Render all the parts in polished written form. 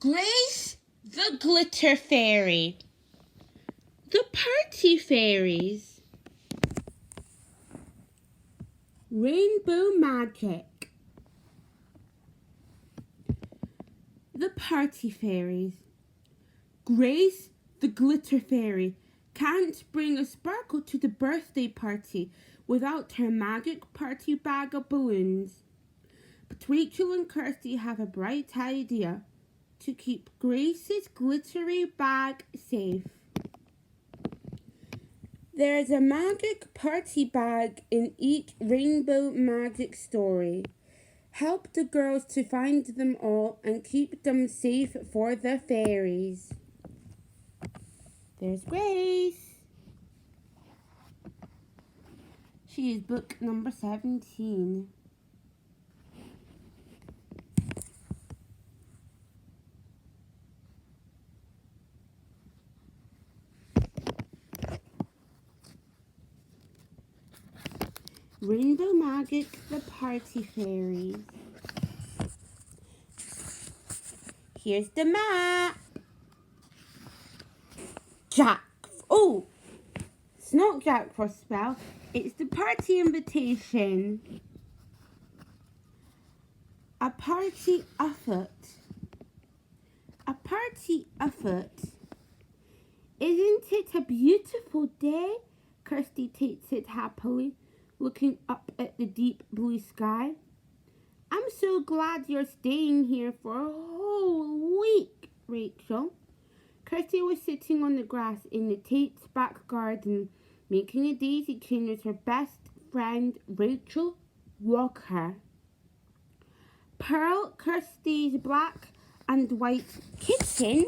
Grace the glitter fairy. The party fairies. Rainbow magic. The party fairies. Grace the glitter fairy can't bring a sparkle to the birthday party without her magic party bag of balloons. But Rachel and Kirsty have a bright idea to keep Grace's glittery bag safe. There's a magic party bag in each rainbow magic story. Help the girls to find them all and keep them safe for the fairies. There's Grace. She is book number 17. Rainbow Magic, the Party Fairies. Here's the map. Jack. Oh, it's not Jack for spell. It's the party invitation. A party afoot. A party afoot. Isn't it a beautiful day? Kirsty takes it happily, looking up at the deep blue sky. I'm so glad you're staying here for a whole week, Rachel. Kirsty was sitting on the grass in the Tate's back garden, making a daisy chain with her best friend, Rachel Walker. Pearl, Kirsty's black and white kitten,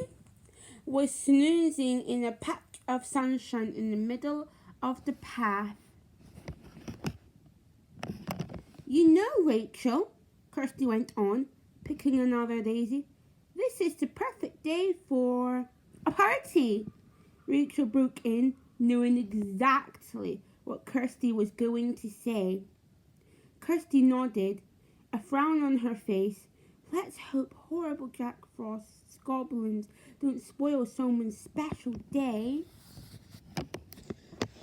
was snoozing in a patch of sunshine in the middle of the path. You know, Rachel, Kirsty went on, picking another daisy, this is the perfect day for a party. Rachel broke in, knowing exactly what Kirsty was going to say. Kirsty nodded, a frown on her face. Let's hope horrible Jack Frost's goblins don't spoil someone's special day.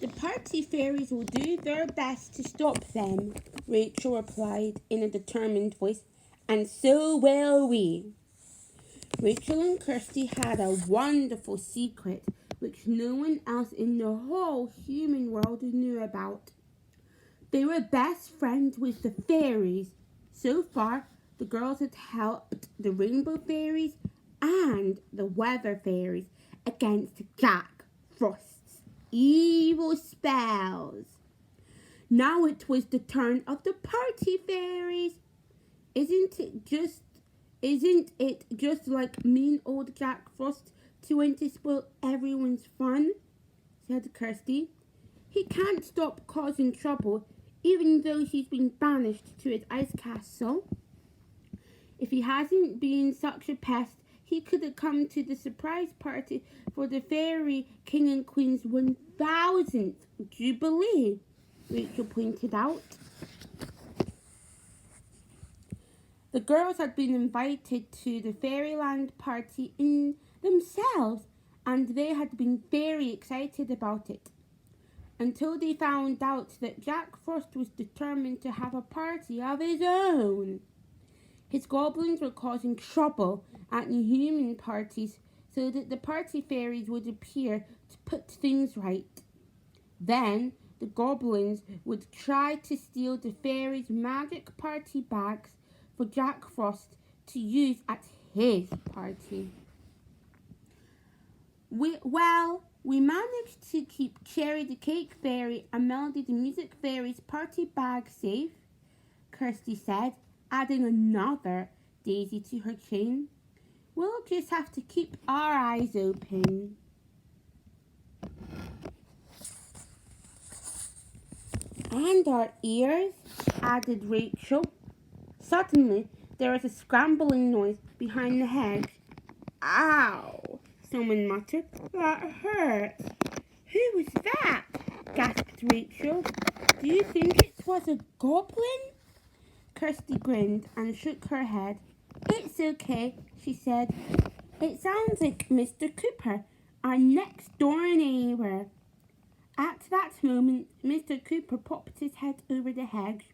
The party fairies will do their best to stop them, Rachel replied in a determined voice, and so will we. Rachel and Kirsty had a wonderful secret which no one else in the whole human world knew about. They were best friends with the fairies. So far, the girls had helped the rainbow fairies and the weather fairies against Jack Frost's evil spells. Now it was the turn of the party fairies. Isn't it just like mean old Jack Frost to want to spoil everyone's fun? Said Kirsty. He can't stop causing trouble, even though he's been banished to his ice castle. If he hasn't been such a pest, he could have come to the surprise party for the Fairy King and Queen's 1000th Jubilee, Rachel pointed out. The girls had been invited to the Fairyland party in themselves, and they had been very excited about it, until they found out that Jack Frost was determined to have a party of his own. His goblins were causing trouble at the human parties so that the party fairies would appear to put things right. Then the goblins would try to steal the fairies' magic party bags for Jack Frost to use at his party. We managed to keep Cherry the cake fairy and Melody the music fairy's party bag safe, Kirsty said, adding another daisy to her chain. We'll just have to keep our eyes open. And our ears, added Rachel. Suddenly, there was a scrambling noise behind the hedge. Ow, someone muttered. That hurts. Who was that? Gasped Rachel. Do you think it was a goblin? Kirsty grinned and shook her head. It's okay, she said. It sounds like Mr. Cooper, our next door neighbour. At that moment, Mr. Cooper popped his head over the hedge.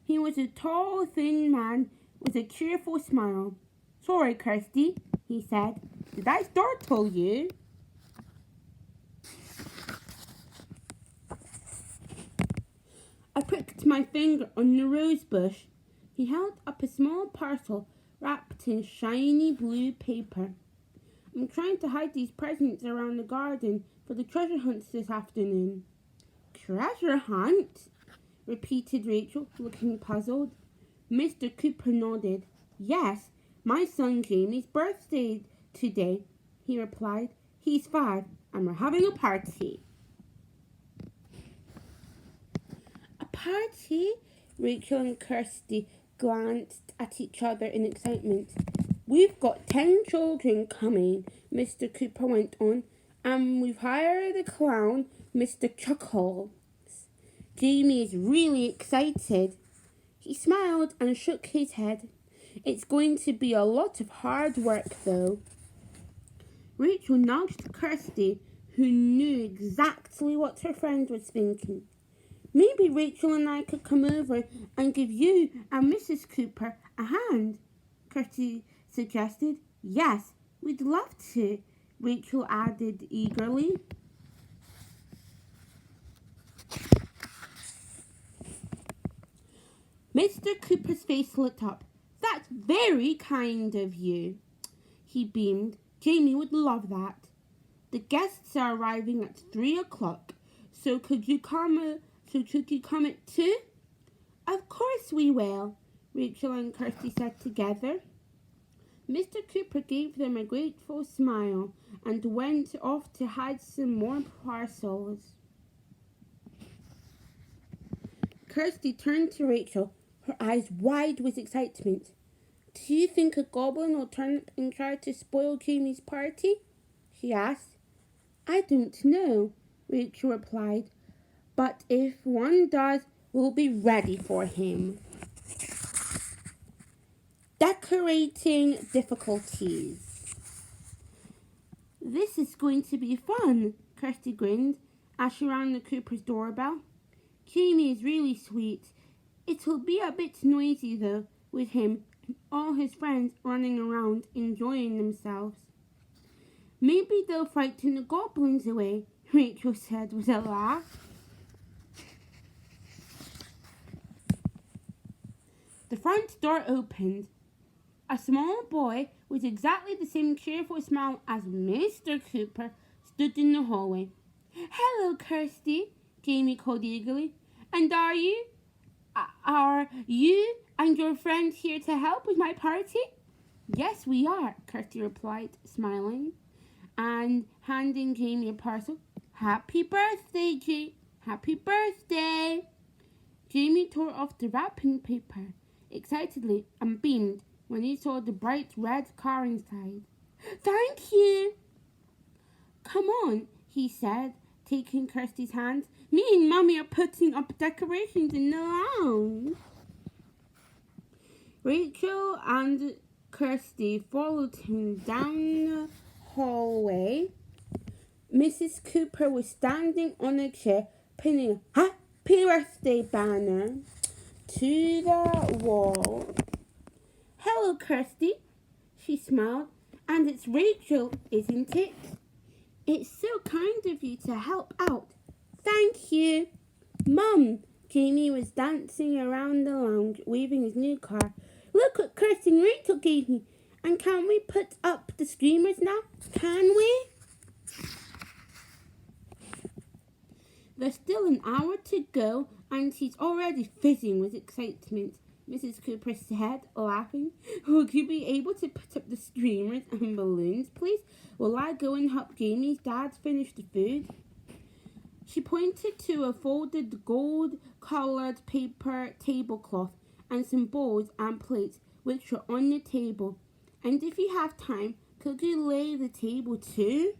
He was a tall, thin man with a cheerful smile. "Sorry, Kirsty," he said. "Did I startle you?" I pricked my finger on the rose bush. He held up a small parcel wrapped in shiny blue paper. "I'm trying to hide these presents around the garden for the treasure hunts this afternoon." "Treasure hunt?" repeated Rachel, looking puzzled. Mr. Cooper nodded. "Yes, my son Jamie's birthday today," he replied. "He's 5 and we're having a party." "A party?" Rachel and Kirsty glanced at each other in excitement. "We've got 10 children coming," Mr. Cooper went on, "and we've hired a clown, Mr. Chuckles. Jamie is really excited." He smiled and shook his head. "It's going to be a lot of hard work, though." Rachel nudged Kirsty, who knew exactly what her friend was thinking. "Maybe Rachel and I could come over and give you and Mrs. Cooper a hand," Kirsty suggested. "Yes, we'd love to," Rachel added eagerly. Mr. Cooper's face lit up. "That's very kind of you," he beamed. "Jamie would love that. The guests are arriving at 3 o'clock, so could you come at 2? "Of course we will," Rachel and Kirsty said together. Mr. Cooper gave them a grateful smile and went off to hide some more parcels. Kirsty turned to Rachel, her eyes wide with excitement. "Do you think a goblin will turn up and try to spoil Jamie's party?" she asked. "I don't know," Rachel replied, "but if one does, we'll be ready for him." Decorating difficulties. "This is going to be fun," Kirsty grinned as she rang the Cooper's doorbell. "Jamie is really sweet. It'll be a bit noisy, though, with him and all his friends running around enjoying themselves." "Maybe they'll frighten the goblins away," Rachel said with a laugh. The front door opened. A small boy with exactly the same cheerful smile as Mr. Cooper stood in the hallway. "Hello, Kirsty," Jamie called eagerly. "And are you and your friend here to help with my party?" "Yes, we are," Kirsty replied, smiling and handing Jamie a parcel. "Happy birthday, Happy birthday!" Jamie tore off the wrapping paper excitedly and beamed when he saw the bright red car inside. "Thank you!" "Come on," he said, taking Kirsty's hand. "Me and Mummy are putting up decorations in the lounge." Rachel and Kirsty followed him down the hallway. Mrs. Cooper was standing on a chair, pinning a "Happy Birthday" banner to the wall. "Hello, Kirsty," she smiled. "And it's Rachel, isn't it? It's so kind of you to help out." "Thank you." "Mum," Jamie was dancing around the lounge, waving his new car. "Look what Kirsty and Rachel gave me. And can we put up the streamers now? Can we?" "There's still an hour to go, and he's already fizzing with excitement," Mrs. Cooper said, laughing. "Would you be able to put up the streamers and balloons, please, while I go and help Jamie's dad finish the food?" She pointed to a folded gold-coloured paper tablecloth and some bowls and plates which were on the table. "And if you have time, could you lay the table too?"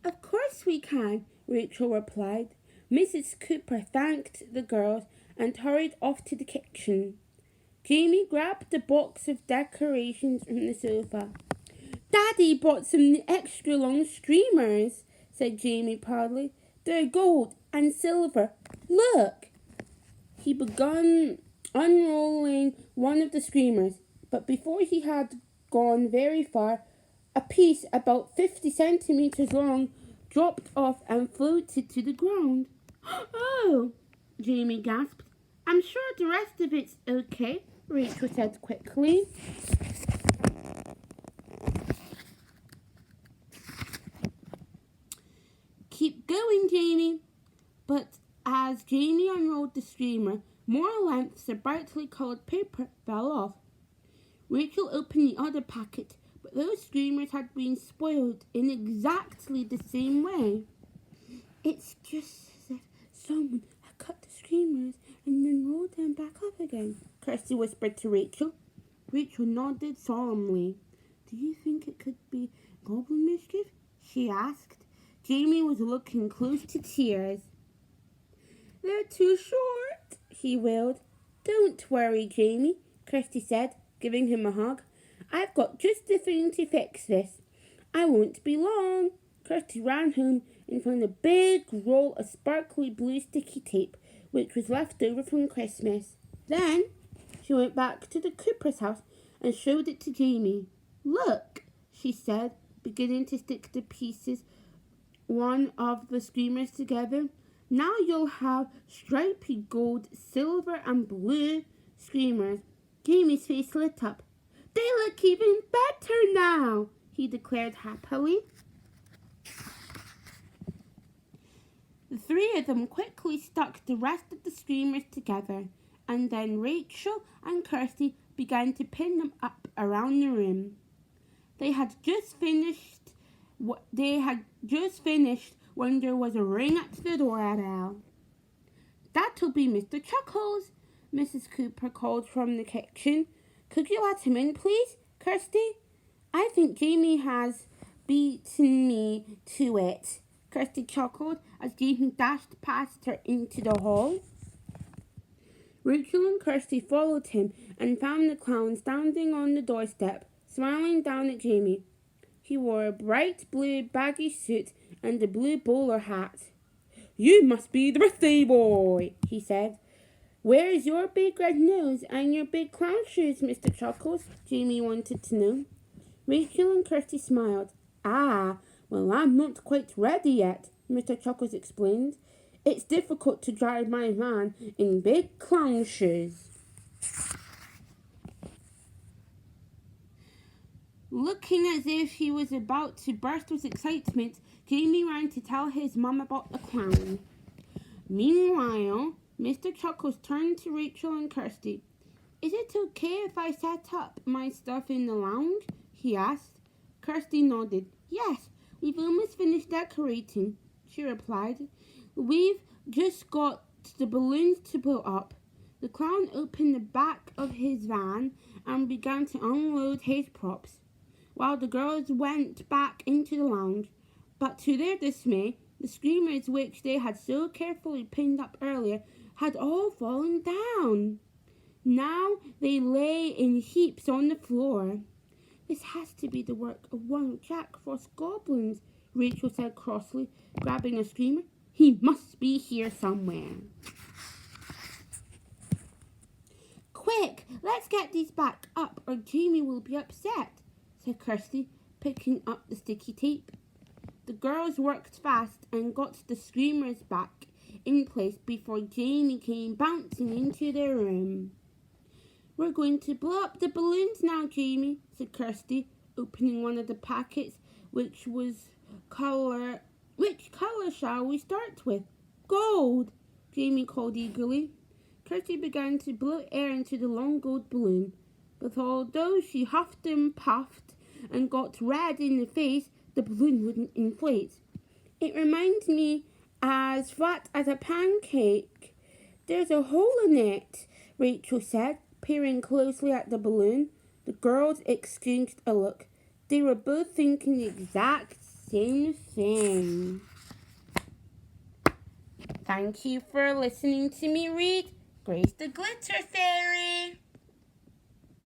"Of course we can," Rachel replied. Mrs. Cooper thanked the girls and hurried off to the kitchen. Jamie grabbed the box of decorations from the sofa. Daddy bought some extra long streamers, said Jamie proudly. They're gold and silver. Look! He began unrolling one of the streamers, but before he had gone very far, a piece about 50 centimeters long dropped off and floated to the ground. Oh, Jamie gasped. I'm sure the rest of it's okay, Rachel said quickly. Keep going, Jamie. But as Jamie unrolled the streamer, more lengths of brightly coloured paper fell off. Rachel opened the other packet, but those streamers had been spoiled in exactly the same way. It's just as if someone had cut the streamers and then rolled them back up again, Kirsty whispered to Rachel. Rachel nodded solemnly. Do you think it could be goblin mischief? She asked. Jamie was looking close to tears. They're too short, he wailed. Don't worry, Jamie, Kirsty said, giving him a hug. I've got just the thing to fix this. I won't be long. Kirsty ran home and found a big roll of sparkly blue sticky tape, which was left over from Christmas. Then she went back to the Cooper's house and showed it to Jamie. Look, she said, beginning to stick the pieces one of the streamers together. Now you'll have stripy gold, silver and blue streamers. Jamie's face lit up. They look even better now, he declared happily. The three of them quickly stuck the rest of the streamers together, and then Rachel and Kirsty began to pin them up around the room. They had just finished when there was a ring at the doorbell. That'll be Mr. Chuckles, Mrs. Cooper called from the kitchen. Could you let him in, please, Kirsty? I think Jamie has beaten me to it, Kirsty chuckled as Jamie dashed past her into the hall. Rachel and Kirsty followed him and found the clown standing on the doorstep, smiling down at Jamie. He wore a bright blue baggy suit and a blue bowler hat. You must be the birthday boy, he said. Where's your big red nose and your big clown shoes, Mr. Chuckles? Jamie wanted to know. Rachel and Kirsty smiled. Ah, well, I'm not quite ready yet, Mr. Chuckles explained. It's difficult to drive my van in big clown shoes. Looking as if he was about to burst with excitement, Jamie ran to tell his mum about the clown. Meanwhile, Mr. Chuckles turned to Rachel and Kirsty. Is it okay if I set up my stuff in the lounge? He asked. Kirsty nodded. Yes, we've almost finished decorating, she replied. We've just got the balloons to put up. The clown opened the back of his van and began to unload his props, while the girls went back into the lounge. But to their dismay, the streamers which they had so carefully pinned up earlier had all fallen down. Now they lay in heaps on the floor. This has to be the work of one of Jack Frost's goblins, Rachel said crossly, grabbing a streamer. He must be here somewhere. Quick, let's get these back up or Jamie will be upset, said Kirsty, picking up the sticky tape. The girls worked fast and got the streamers back in place before Jamie came bouncing into their room. We're going to blow up the balloons now, Jamie, said Kirsty, opening one of the packets, which colour shall we start with? Gold, Jamie called eagerly. Kirsty began to blow air into the long gold balloon, but although she huffed and puffed and got red in the face, the balloon wouldn't inflate. It reminds me as flat as a pancake. There's a hole in it, Rachel said, peering closely at the balloon. The girls exchanged a look. They were both thinking the exact same thing. Thank you for listening to me read Grace the Glitter Fairy.